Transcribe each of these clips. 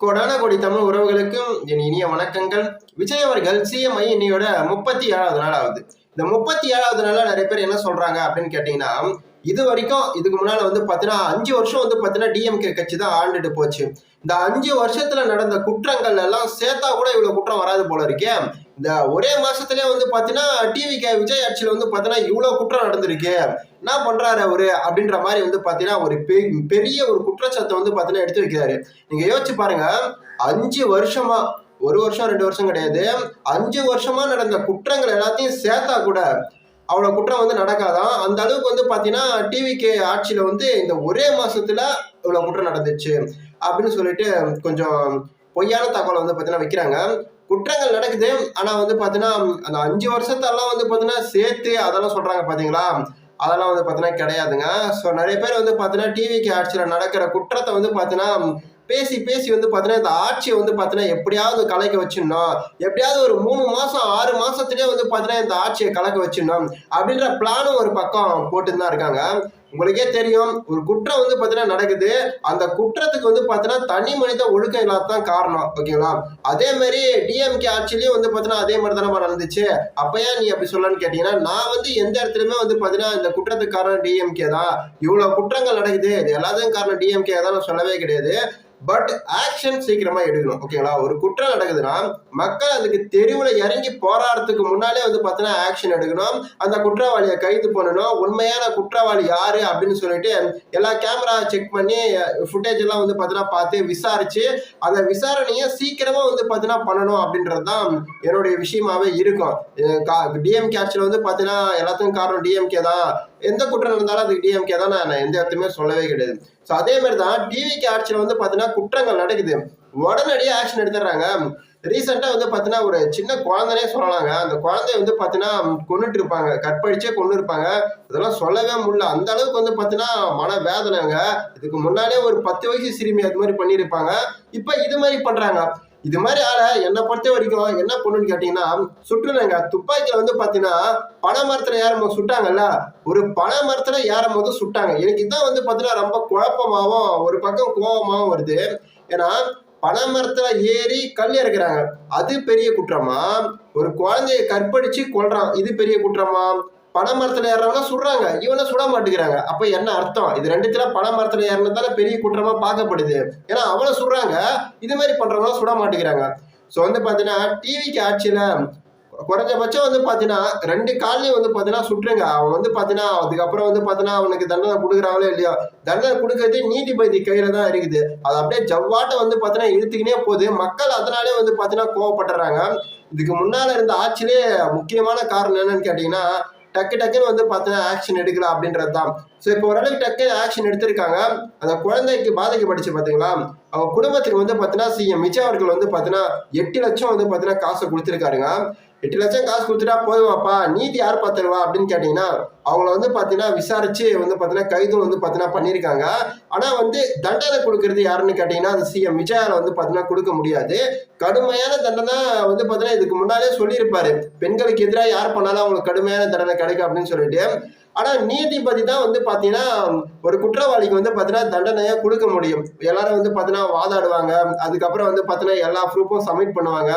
கோடான கோடி தமிழ் உறவுகளுக்கும் என் இனிய வணக்கங்கள். விஜய் அவர்கள் சிஎம்ஐ இன்னையோட 37வது நாள் ஆகுது. இந்த 37வது நாள்ல நிறைய பேர் என்ன சொல்றாங்க அப்படின்னு கேட்டீங்கன்னா, இது வரைக்கும் இதுக்கு முன்னால பாத்தீங்கன்னா 5 வருஷம் பாத்தீங்கன்னா டிஎம்கே கட்சி தான் ஆண்டுட்டு போச்சு. இந்த 5 வருஷத்துல நடந்த குற்றங்கள் எல்லாம் சேர்த்தா கூட இவ்வளவு குற்றம் வராது போல இருக்கே. இந்த ஒரே மாசத்துலயே பாத்தீங்கன்னா டிவிகே விஜய் ஆட்சியில பாத்தீங்கன்னா இவ்வளவு குற்றம் நடந்திருக்கு. என்ன பண்றாரு அவரு அப்படின்ற மாதிரி பாத்தீங்கன்னா ஒரு பெரிய ஒரு குற்றச்சாட்டை பாத்தீங்கன்னா எடுத்து வைக்கிறாரு. நீங்க யோசிச்சு பாருங்க, 5 வருஷமா, 1 வருஷம் 2 வருஷம் கிடையாது, 5 வருஷமா நடந்த குற்றங்கள் எல்லாத்தையும் சேர்த்தா கூட அவ்வளவு குற்றம் நடக்காதான். அந்த அளவுக்கு பாத்தீங்கன்னா டிவிகே ஆட்சியில இந்த ஒரே மாசத்துல இவ்வளவு குற்றம் நடந்துச்சு அப்படின்னு சொல்லிட்டு கொஞ்சம் பொய்யான தகவலை பாத்தீங்கன்னா வைக்கிறாங்க. குற்றங்கள் நடக்குது, ஆனா பாத்தீங்கன்னா அந்த 5 வருஷத்தெல்லாம் பாத்தீங்கன்னா சேர்த்து அதெல்லாம் சொல்றாங்க பாத்தீங்களா, அதெல்லாம் பாத்தீங்கன்னா கிடையாதுங்க. ஸோ நிறைய பேர் பாத்தீங்கன்னா டிவிக்கு ஆட்சியில நடக்கிற குற்றத்தை பாத்தீங்கன்னா பேசி பேசி பாத்தீங்கன்னா இந்த ஆட்சியை பாத்தீங்கன்னா எப்படியாவது கலைக்க வச்சிடணும், எப்படியாவது ஒரு 3 மாசம் 6 மாசத்துலயே பாத்தீங்கன்னா இந்த ஆட்சியை கலக்க வச்சிடணும் அப்படின்ற பிளானும் ஒரு பக்கம் போட்டுன்னு தான் இருக்காங்க. உங்களுக்கே தெரியும், ஒரு குற்றம் பாத்தீங்கன்னா நடக்குது, அந்த குற்றத்துக்கு பாத்தீங்கன்னா தனி மனித ஒழுக்கம் இல்லாததான் காரணம். ஓகேங்களா? அதே மாதிரி டிஎம்கே ஆட்சியிலயும் பாத்தீங்கன்னா அதே மாதிரி தானே நடந்துச்சு. அப்ப ஏன் நீ அப்படி சொல்லலான்னு கேட்டீங்கன்னா, நான் எந்த இடத்துலயுமே பாத்தீங்கன்னா இந்த குற்றத்துக்கு காரணம் டிஎம்கே தான், இவ்வளவு குற்றங்கள் நடக்குது இது எல்லாத்தையும் காரணம் டிஎம்கே தான் நான் சொல்லவே கிடையாது. பட் ஆக்ஷன் சீக்கிரமா எடுக்கணும். ஓகேங்களா? ஒரு குற்றம் நடக்குதுன்னா மக்கள் அதுக்கு தெருவுல இறங்கி போராடுறதுக்கு முன்னாலே பாத்தீங்கன்னா ஆக்ஷன் எடுக்கணும், அந்த குற்றவாளியை கைது பண்ணணும், உண்மையான குற்றவாளி யாரு அப்படின்னு சொல்லிட்டு எல்லா கேமரா செக் பண்ணி ஃபுட்டேஜ் எல்லாம் பாத்தீங்கன்னா பார்த்து விசாரிச்சு அந்த விசாரணையை சீக்கிரமா பாத்தீங்கன்னா பண்ணணும் அப்படின்றதுதான் என்னுடைய விஷயமாவே இருக்கும். டிஎம்கே ஆட்சியில பாத்தீங்கன்னா எல்லாத்துக்கும் காரணம் டிஎம்கே தான், எந்த குற்றம் நடந்தாலும் அதுக்கு டிஎம்கே தான் நான் எந்த இடத்துலையுமே சொல்லவே கிடையாது. ஸோ அதே மாதிரி தான் டிவிகே ஆட்சியில் பாத்தீங்கன்னா குற்றங்கள் நடக்குது, உடனடியே ஆக்ஷன் எடுத்துடுறாங்க. ரீசெண்டா பாத்தீங்கன்னா ஒரு சின்ன குழந்தைனே சொல்லலாங்க, அந்த குழந்தைய பாத்தீங்கன்னா கொன்னுட்டு இருப்பாங்க, கற்பழிச்சே கொண்டு இருப்பாங்க. இதெல்லாம் சொல்லவே முடியல, அந்த அளவுக்கு பாத்தீங்கன்னா மன வேதனைங்க. இதுக்கு முன்னாலே ஒரு 10 வயசு சிறுமி அது மாதிரி பண்ணியிருப்பாங்க, இப்ப இது மாதிரி பண்றாங்க. இது மாதிரி ஆள என்னை பொறுத்த வரைக்கும் என்ன பண்ணுன்னு கேட்டீங்கன்னா சுட்டுனாங்க. துப்பாக்கியில பாத்தீங்கன்னா பனை மரத்துல ஏறும் சுட்டாங்கல்ல, ஒரு பனை மரத்துல ஏறும் போது சுட்டாங்க. எனக்கு இதான் பாத்தீங்கன்னா ரொம்ப குழப்பமாவும் ஒரு பக்கம் கோபமாவும் வருது. ஏன்னா பனை மரத்துல ஏறி கல் இறக்குறாங்க, அது பெரிய குற்றமா? ஒரு குழந்தைய கற்பழிச்சு கொல்றான், இது பெரிய குற்றமா? பனை மரத்துல ஏறவனா சுடுறாங்க, இவனை சுட மாட்டேங்கிறாங்க. அப்ப என்ன அர்த்தம்? இது ரெண்டுத்துல பனை மரத்துல ஏறினதால பெரிய குற்றமா பார்க்கப்படுது. ஏன்னா அவனை சுடுறாங்க, இது மாதிரி பண்றவங்க சுட மாட்டேங்கிறாங்க. ஸோ பாத்தீங்கன்னா டிவிக்கு ஆட்சியில குறைஞ்சபட்சம் பாத்தீங்கன்னா 2 காலையும் பாத்தீங்கன்னா சுற்றுங்க. அவன் பாத்தீங்கன்னா அதுக்கப்புறம் பாத்தீங்கன்னா அவனுக்கு தண்டனை கொடுக்குறாங்களோ இல்லையோ, தண்டனை கொடுக்கறது நீதிபதி கையில தான் இருக்குது. அது அப்படியே ஜவ்வாட்டை பாத்தீங்கன்னா இழுத்துக்கினே போகுது. மக்கள் அதனாலே பாத்தீங்கன்னா கோவப்படுறாங்க. இதுக்கு முன்னால இருந்த ஆட்சியிலே முக்கியமான காரணம் என்னன்னு கேட்டீங்கன்னா டக்கு டக்குன்னு பாத்தீங்கன்னா ஆக்ஷன் எடுக்கலாம் அப்படின்றது தான். ஸோ இப்போ ஓரளவுக்கு டக்குன்னு ஆக்ஷன் எடுத்திருக்காங்க. அந்த குழந்தைக்கு பாதிக்கப்பட்டுச்சு பாத்தீங்களா, அவங்க குடும்பத்துக்கு பாத்தீங்கன்னா சிஎம் விஜய் அவர்கள் பாத்தீங்கன்னா 8 லட்சம் பாத்தீங்கன்னா காசை கொடுத்துருக்காருங்க. 8 லட்சம் காசு கொடுத்துட்டா போதுமாப்பா, நீதி யார் பார்த்துருவா அப்படின்னு கேட்டீங்கன்னா அவங்கள பாத்தீங்கன்னா விசாரிச்சு பாத்தீங்கன்னா கைதும் பாத்தீங்கன்னா பண்ணியிருக்காங்க. ஆனா தண்டனை கொடுக்கறது யாருன்னு கேட்டீங்கன்னா அது சிஎம் விஜயால பாத்தீங்கன்னா கொடுக்க முடியாது. கடுமையான தண்டனை பாத்தீங்கன்னா இதுக்கு முன்னாலே சொல்லியிருப்பாரு, பெண்களுக்கு எதிராக யார் பண்ணாலும் அவங்களுக்கு கடுமையான தண்டனை கிடைக்கும் அப்படின்னு சொல்லிட்டு. ஆனா நீதிபதி தான் பாத்தீங்கன்னா ஒரு குற்றவாளிக்கு பாத்தீங்கன்னா தண்டனையை கொடுக்க முடியும். எல்லாரும் பாத்தீங்கன்னா வாதாடுவாங்க, அதுக்கப்புறம் பாத்தீங்கன்னா எல்லா ப்ரூஃபும் சப்மிட் பண்ணுவாங்க.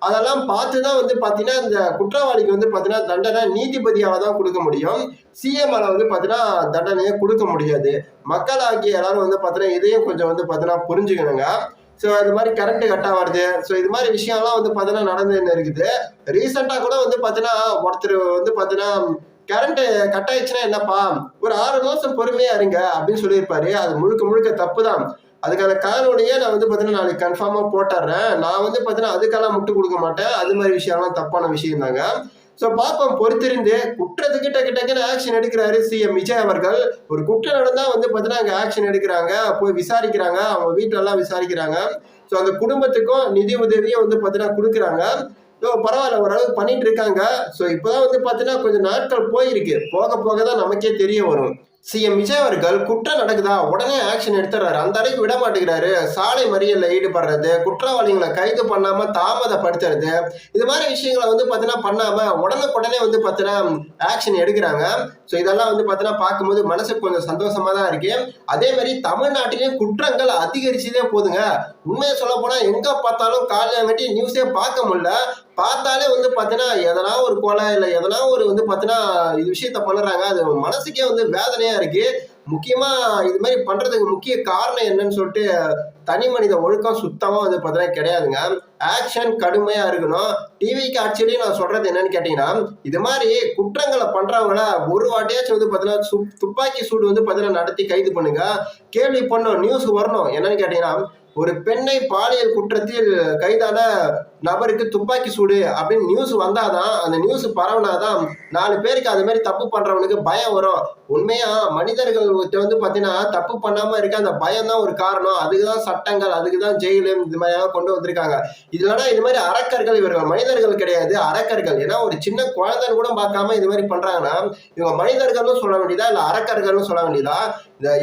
அதெல்லாம் பார்த்துதான் பாத்தீங்கன்னா இந்த குற்றவாளிக்கு பாத்தீங்கன்னா தண்டனை நீதிபதியால தான் கொடுக்க முடியும். சிஎம்ஆல பாத்தீங்கன்னா தண்டனையை கொடுக்க முடியாது. மக்கள் ஆகிய எல்லாரும் பாத்தீங்கன்னா இதையும் கொஞ்சம் பாத்தீங்கன்னா புரிஞ்சுக்கணுங்க. ஸோ இது மாதிரி கரண்ட் கட் ஆகுது. ஸோ இது மாதிரி விஷயம்லாம் பாத்தீங்கன்னா நடந்துன்னு இருக்குது. ரீசெண்டா கூட பாத்தீங்கன்னா ஒருத்தர் பாத்தீங்கன்னா கரண்ட் கட் ஆயிடுச்சுன்னா என்னப்பா, ஒரு 6 மாசம் பொறுமையா இருங்க அப்படின்னு சொல்லியிருப்பாரு. அது முழுக்க முழுக்க தப்பு தான். அதுக்கான காணொலியே நான் பாத்தீங்கன்னா நாளைக்கு கன்ஃபார்மா போட்டுறேன். நான் பாத்தீங்கன்னா அதுக்கெல்லாம் முட்டு கொடுக்க மாட்டேன். அது மாதிரி விஷயம்லாம் தப்பான விஷயம் தாங்க. ஸோ பார்ப்போம், பொறுத்திருந்து. குற்றத்துக்கு டக்கு டக்குன்னு ஆக்ஷன் எடுக்கிறாரு சிஎம் விஜய் அவர்கள். ஒரு குற்றம் நடந்தா பாத்தீங்கன்னா அங்க ஆக்ஷன் எடுக்கிறாங்க, போய் விசாரிக்கிறாங்க, அவங்க வீட்டெல்லாம் விசாரிக்கிறாங்க. ஸோ அந்த குடும்பத்துக்கும் நிதி உதவியும் பாத்தீங்கன்னா கொடுக்குறாங்க. பரவாயில்ல, ஓரளவுக்கு பண்ணிட்டு இருக்காங்க. ஸோ இப்பதான் பாத்தீங்கன்னா கொஞ்சம் நாட்கள் போயிருக்கு, போக போக தான் நமக்கே தெரிய வரும். சிஎம் விஜய் அவர்கள் குற்றம் நடக்குதா உடனே ஆக்ஷன் எடுத்துறாரு, அந்த அளவுக்கு விட மாட்டேங்கிறாரு. சாலை மறியல்ல ஈடுபடுறது, குற்றவாளிகளை கைது பண்ணாம தாமதப்படுத்துறது, இது மாதிரி விஷயங்களை பாத்தீங்கன்னா பண்ணாம உடனுக்குடனே பாத்தீங்கன்னா ஆக்ஷன் எடுக்கிறாங்க. ஸோ இதெல்லாம் பாத்தீங்கன்னா பார்க்கும்போது மனசுக்கு கொஞ்சம் சந்தோஷமா தான் இருக்கு. அதே மாதிரி தமிழ்நாட்டிலேயும் குற்றங்கள் அதிகரிச்சுதே போதுங்க. உண்மையை சொல்ல போனா எங்க பார்த்தாலும் காலையாங்கட்டி நியூஸே பார்க்க முடியல. பார்த்தாலே வந்து பார்த்தீங்கன்னா எதனா ஒரு கொலை இல்லை எதனா ஒரு வந்து பார்த்தீங்கன்னா இது விஷயத்த பண்ணுறாங்க. அது மனசுக்கே வந்து வேதனையா இருக்கு. முக்கியமா இது மாதிரி பண்றதுக்கு முக்கிய காரணம் என்னன்னு சொல்லிட்டு தனி மனித ஒழுக்கம் சுத்தமா வந்து பார்த்தீங்கன்னா கிடையாதுங்க. ஆக்ஷன் கடுமையா இருக்கணும். டிவிக்கு ஆக்சுவலி நான் சொல்றது என்னன்னு கேட்டீங்கன்னா, இது மாதிரி குற்றங்களை பண்றவங்கள ஒரு வாட்டியாச்சும் வந்து பார்த்தீங்கன்னா துப்பாக்கி சூடு வந்து பார்த்தீங்கன்னா நடத்தி கைது பண்ணுங்க. கேள்வி பண்ணும், நியூஸ் வரணும். என்னன்னு கேட்டீங்கன்னா, ஒரு பெண்ணை பாலியல் குற்றத்தில் கைதான நபருக்கு துப்பாக்கி சூடு அப்படின்னு நியூஸ் வந்தாதான், அந்த நியூஸ் பரவுனாதான் 4 பேருக்கு அது மாதிரி தப்பு பண்றவனுக்கு பயம் வரும். உண்மையா மனிதர்கள் வந்து பாத்தீங்கன்னா தப்பு பண்ணாம இருக்க அந்த பயம் தான் ஒரு காரணம். அதுக்குதான் சட்டங்கள், அதுக்குதான் ஜெயிலு இது மாதிரி எல்லாம் கொண்டு வந்திருக்காங்க. இதுலனா இது மாதிரி அரக்கர்கள் இவர்கள், மனிதர்கள் கிடையாது அரக்கர்கள். ஏன்னா ஒரு சின்ன குழந்தைன்னு கூட பார்க்காம இது மாதிரி பண்றாங்கன்னா இவங்க மனிதர்கள்னு சொல்ல வேண்டியதா இல்ல அரக்கர்கள்னு சொல்ல வேண்டியதா?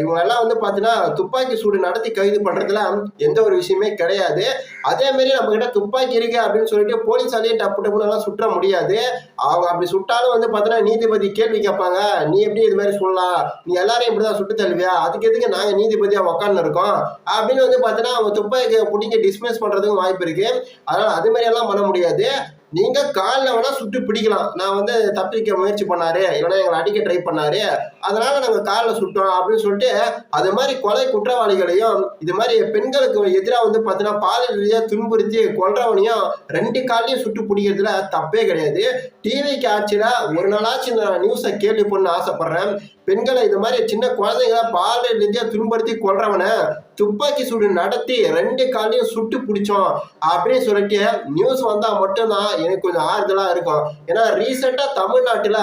இவங்க எல்லாம் வந்து பாத்தீங்கன்னா துப்பாக்கி சூடு நடத்தி கைது பண்றதுல எந்த ஒரு விஷயமே கிடையாது. அதே மாதிரி நம்ம கிட்ட துப்பாக்கி இருக்கு அப்படின்னு சொல்லிட்டு போலீஸாலேயே டப்பு டப்புன்னு எல்லாம் சுற்ற முடியாது. அவங்க அப்படி சுட்டாலும் வந்து பாத்தீங்கன்னா நீதிபதி கேள்வி கேட்பாங்க, நீ எப்படி இது மாதிரி சொல்லலாம், நீ எல்லாரையும் இப்படிதான் சுட்டு தள்ளுவியா, அதுக்கு எதுக்கு நாங்க நீதிபதியா உக்காந்து இருக்கோம் அப்படின்னு வந்து பாத்தீங்கன்னா அவங்க துப்பாக்கி பிடிங்க டிஸ்மிஸ் பண்றதுக்கும் வாய்ப்பு இருக்கு. அதனால அது மாதிரி எல்லாம் பண்ண முடியாது. நீங்க காலில் வேணா சுட்டு பிடிக்கலாம், நான் வந்து தப்பிக்க முயற்சி பண்ணாரு இல்லைன்னா எங்களை அடிக்க ட்ரை பண்ணாரு அதனால நாங்க காலில் சுட்டோம் அப்படின்னு சொல்லிட்டு அது மாதிரி கொலை குற்றவாளிகளையும் இது மாதிரி பெண்களுக்கு எதிராக வந்து பார்த்தீங்கன்னா பாலியல் ரீதியாக துன்புறுத்தி கொல்றவனையும் 2 காலையும் சுட்டு பிடிக்கிறதுல தப்பே கிடையாது. டிவிக்கு ஆட்சியில ஒரு நாளாச்சும் இந்த நியூஸை கேள்வி பண்ண ஆசைப்படுறேன். பெண்களை இது மாதிரி சின்ன குழந்தைங்கள பாலியல் ரீதியாக துன்புறுத்தி கொல்றவனை துப்பாக்கி சூடு நடத்தி 2 காலையும் சுட்டு பிடிச்சோம் அப்படின்னு சொல்லிட்டு நியூஸ் வந்தா மட்டும்தான் எனக்கு கொஞ்சம் ஆறுதலா இருக்கும். ஏன்னா ரீசெண்டா தமிழ்நாட்டுல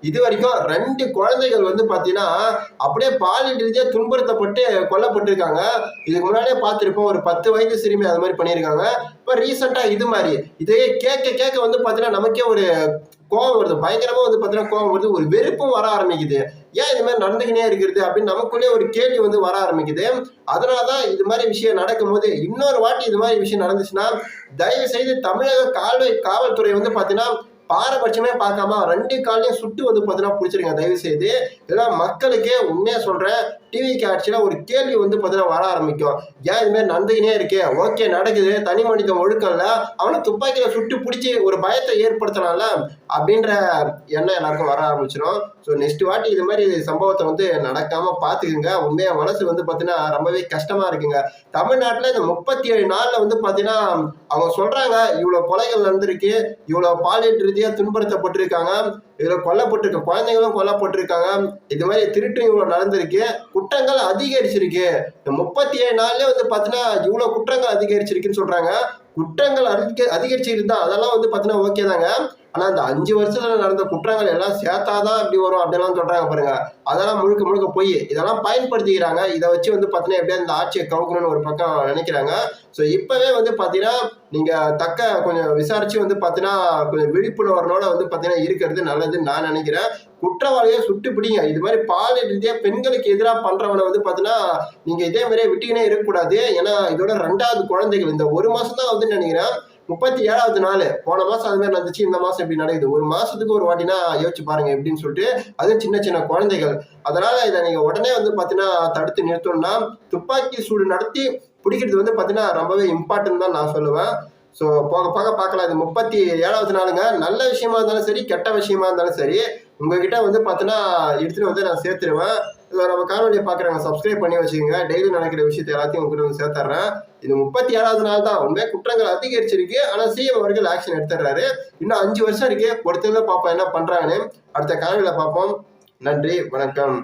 இது வரைக்கும் 2 குழந்தைகள் வந்து பாத்தீங்கன்னா அப்படியே பாலியல் ரீதியா துன்புறுத்தப்பட்டு கொல்லப்பட்டிருக்காங்க. இதுக்கு முன்னாடியே பார்த்திருப்போம், ஒரு 10 வயது சிறுமி அது மாதிரி பண்ணியிருக்காங்க. இப்ப ரீசெண்டா இது மாதிரி இதையே கேட்க கேட்க வந்து பாத்தீங்கன்னா நமக்கே ஒரு கோபம் வருது, பயங்கரமா வந்து பாத்தீங்கன்னா கோபம் வருது, ஒரு வெறுப்பும் வர ஆரம்பிக்குது. ஏன் இது மாதிரி நடந்துக்கினே இருக்கிறது அப்படின்னு நமக்குள்ளே ஒரு கேள்வி வந்து வர ஆரம்பிக்குது. அதனாலதான் இது மாதிரி விஷயம் நடக்கும்போது இன்னொரு வாட்டி இது மாதிரி விஷயம் நடந்துச்சுன்னா தயவு செய்து தமிழக காவல்துறை வந்து பாத்தீங்கன்னா பாரபட்சமே பார்க்காம 2 காலையும் சுட்டு வந்து பார்த்தீங்கன்னா பிடிச்சிருங்க தயவு செய்து. இதெல்லாம் மக்களுக்கே உண்மையா சொல்றேன், டிவிக்கு ஆட்சியில ஒரு கேள்வி வந்து பார்த்தீங்கன்னா வர ஆரம்பிக்கும், ஏன் இது மாதிரி நடந்துக்கினே இருக்கே, ஓகே நடக்குது, தனி மனித ஒழுக்கம்ல, அவனை துப்பாக்கியில சுட்டு பிடிச்சி ஒரு பயத்தை ஏற்படுத்தலாம்ல அப்படின்ற எண்ணம் எல்லாருக்கும் வர ஆரம்பிச்சிடும். ஸோ நெக்ஸ்ட் வாட்டி இது மாதிரி சம்பவத்தை வந்து நடக்காம பார்த்துக்குங்க. உண்மையா மனசு வந்து பார்த்தீங்கன்னா ரொம்பவே கஷ்டமா இருக்குங்க. தமிழ்நாட்டில் இந்த 37 நாள்ல வந்து பார்த்தீங்கன்னா அவங்க சொல்றாங்க இவ்வளவு கொலைகள் நடந்திருக்கு, இவ்வளவு பாலியல் ரீதியா துன்புறுத்தப்பட்டிருக்காங்க, இதுல கொல்லப்பட்டிருக்க குழந்தைகளும் கொல்லப்பட்டிருக்காங்க, இது மாதிரி திருட்டு இவ்வளவு நடந்திருக்கு, குற்றங்கள் அதிகரிச்சிருக்கு. இந்த 37 நாள்லயே வந்து பாத்தீங்கன்னா இவ்வளவு குற்றங்கள் அதிகரிச்சிருக்குன்னு சொல்றாங்க. குற்றங்கள் அதிகரிச்சிருக்கு தான், அதெல்லாம் வந்து பாத்தீங்கன்னா ஓகே தாங்க. ஆனா இந்த 5 வருஷத்துல நடந்த குற்றங்கள் எல்லாம் சேர்த்தாதான் அப்படி வரும் அப்படிலாம் சொல்றாங்க பாருங்க. அதெல்லாம் முழுக்க முழுக்க போய் இதெல்லாம் பயன்படுத்திக்கிறாங்க. இதை வச்சு வந்து பாத்தீங்கன்னா எப்படியா இந்த ஆட்சியை கவுக்கணும்னு ஒரு பக்கம் நினைக்கிறாங்க. ஸோ இப்பவே வந்து பாத்தீங்கன்னா நீங்க கொஞ்சம் விசாரிச்சு வந்து பாத்தீங்கன்னா கொஞ்சம் விழிப்புணர்வோட வந்து பாத்தீங்கன்னா இருக்கிறது நல்லதுன்னு நான் நினைக்கிறேன். குற்றவாளியை சுட்டு பிடிங்க. இது மாதிரி பாலியல் ரீதியா பெண்களுக்கு எதிராக பண்றவனை வந்து பாத்தீங்கன்னா நீங்க இதே மாதிரியே விட்டுக்கினே இருக்கக்கூடாது. ஏன்னா இதோட 2வது குழந்தைகள் இந்த 1 மாசம் தான் வந்து நினைக்கிறேன் 37வது நாள். போன மாசம் அது மாதிரி நடந்துச்சு, இந்த மாசம் எப்படி நடக்குது, 1 மாசத்துக்கு ஒரு வாட்டினா யோசிச்சு பாருங்க எப்படின்னு சொல்லிட்டு. அதுவும் சின்ன சின்ன குழந்தைகள். அதனால இதை நீங்க உடனே வந்து பாத்தீங்கன்னா தடுத்து நிறுத்தணும்னா துப்பாக்கி சூடு நடத்தி பிடிக்கிறது வந்து பாத்தீங்கன்னா ரொம்பவே இம்பார்ட்டன்ட் தான் நான் சொல்லுவேன். ஸோ போக போக பார்க்கலாம். இது 37வது நாளுங்க. நல்ல விஷயமா இருந்தாலும் சரி, கெட்ட விஷயமா இருந்தாலும் சரி, உங்ககிட்ட வந்து பார்த்தீங்கன்னா எடுத்துட்டு வந்து நான் சேர்த்துருவேன். நம்ம காணொலியை பார்க்குறவங்க சப்ஸ்கிரைப் பண்ணி வச்சுக்கோங்க. டெய்லி நடக்கிற விஷயத்தை எல்லாத்தையும் உங்ககிட்ட வந்து சேர்த்துறேன். இது 37வது நாள் தான். உண்மையா குற்றங்கள் அதிகரிச்சிருக்கு. ஆனால் சிஎம் அவர்கள் ஆக்ஷன் எடுத்துடுறாரு. இன்னும் 5 வருஷம் இருக்கு. பொறுத்தவரை பார்ப்போம் என்ன பண்றாங்கன்னு. அடுத்த காணொலியில பார்ப்போம். நன்றி, வணக்கம்.